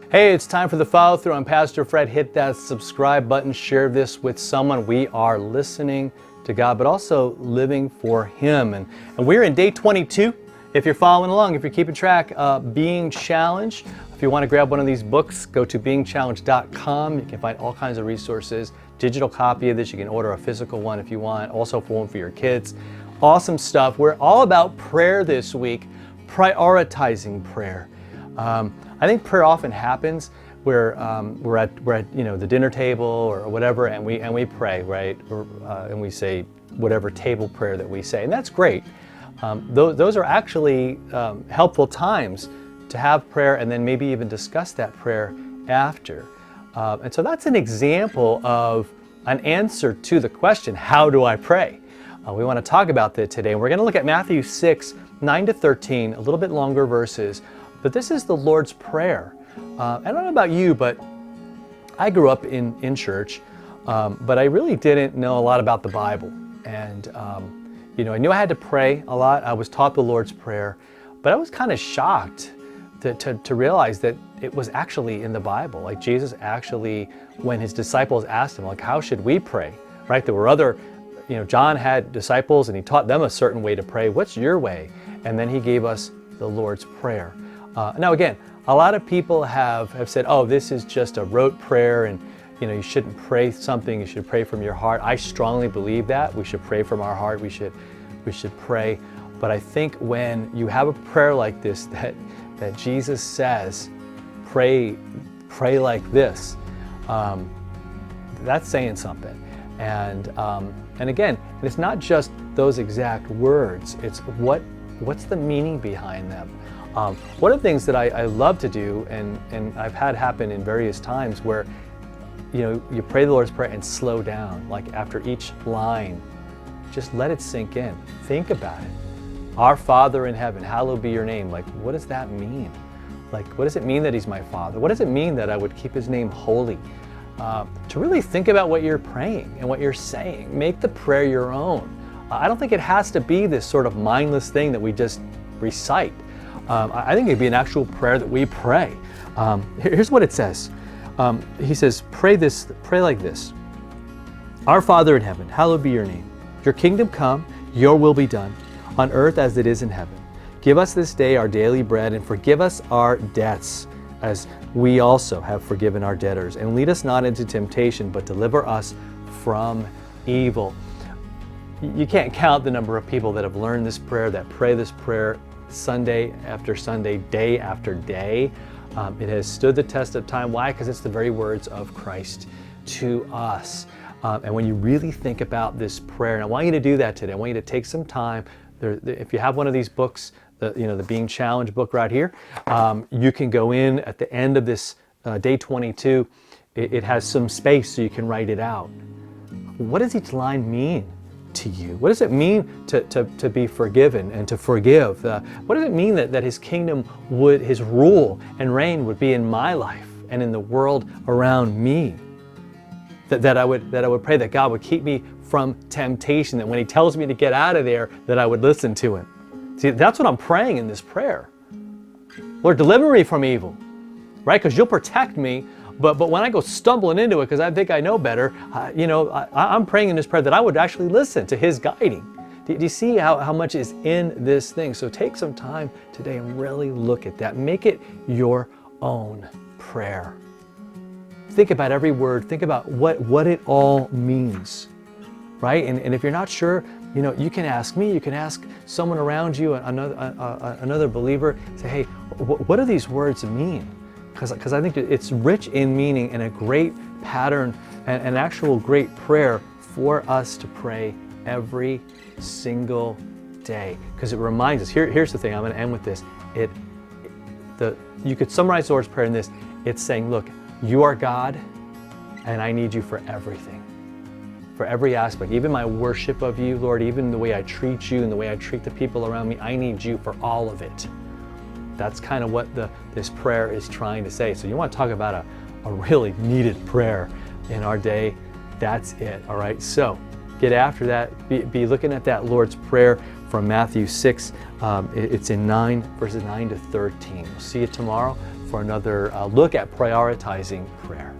Hey, it's time for the follow through. I'm Pastor Fred. Hit that subscribe button, share this with someone. We are listening to God, but also living for Him. And we're in day 22. If you're following along, if you're keeping track, Being Challenged. If you want to grab one of these books, go to beingchallenged.com. You can find all kinds of resources. Digital copy of this. You can order a physical one if you want. Also for one for your kids. Awesome stuff. We're all about prayer this week, prioritizing prayer. I think prayer often happens where we're at the dinner table or whatever, and we pray, right? And we say whatever table prayer that we say, and that's great. Those are actually helpful times to have prayer, and then maybe even discuss that prayer after. And so that's an example of an answer to the question, how do I pray? We want to talk about that today. We're going to look at Matthew 6, 9 to 13, a little bit longer verses. But this is the Lord's Prayer. I don't know about you, but I grew up in church, but I really didn't know a lot about the Bible. And, I knew I had to pray a lot. I was taught the Lord's Prayer, but I was kind of shocked to realize that it was actually in the Bible. Like Jesus actually, when his disciples asked him, like, how should we pray? Right? There were other, John had disciples and he taught them a certain way to pray. What's your way? And then he gave us the Lord's Prayer. Now again, a lot of people have said, oh, this is just a rote prayer and you shouldn't pray something, you should pray from your heart. I strongly believe that. We should pray from our heart, we should pray. But I think when you have a prayer like this that Jesus says, pray like this, that's saying something. And again, it's not just those exact words, it's what's the meaning behind them. One of the things that I love to do, and I've had happen in various times where, you pray the Lord's Prayer and slow down, like after each line, just let it sink in. Think about it. Our Father in heaven, hallowed be your name. Like, what does that mean? Like, what does it mean that He's my Father? What does it mean that I would keep His name holy? To really think about what you're praying and what you're saying. Make the prayer your own. I don't think it has to be this sort of mindless thing that we just recite. I think it'd be an actual prayer that we pray. Here's what it says. He says, pray like this. Our Father in heaven, hallowed be your name. Your kingdom come, your will be done, on earth as it is in heaven. Give us this day our daily bread, and forgive us our debts, as we also have forgiven our debtors. And lead us not into temptation, but deliver us from evil. You can't count the number of people that have learned this prayer, that pray this prayer Sunday after Sunday, day after day. It has stood the test of time. Why? Because it's the very words of Christ to us. And when you really think about this prayer, and I want you to do that today, I want you to take some time. If you have one of these books, the Being Challenged book right here, you can go in at the end of this day 22. It has some space so you can write it out. What does each line mean to you? What does it mean to be forgiven and to forgive? What does it mean that His kingdom His rule and reign would be in my life and in the world around me? That I would pray that God would keep me from temptation, that when He tells me to get out of there, that I would listen to Him. See, that's what I'm praying in this prayer. Lord, deliver me from evil, right? Because You'll protect me. But when I go stumbling into it because I think I know better, I'm praying in this prayer that I would actually listen to His guiding. Do you see how much is in this thing? So take some time today and really look at that. Make it your own prayer. Think about every word. Think about what it all means, right? And if you're not sure, you can ask me. You can ask someone around you, another believer. Say, hey, what do these words mean? Because I think it's rich in meaning and a great pattern and an actual great prayer for us to pray every single day. Because it reminds us, here's the thing, I'm going to end with this. You could summarize the Lord's Prayer in this. It's saying, look, You are God and I need You for everything. For every aspect, even my worship of You, Lord, even the way I treat You and the way I treat the people around me, I need You for all of it. That's kind of what this prayer is trying to say. So you want to talk about a really needed prayer in our day, that's it, all right? So get after that. Be looking at that Lord's Prayer from Matthew 6. It's in verses 9 to 13. We'll see you tomorrow for another look at prioritizing prayer.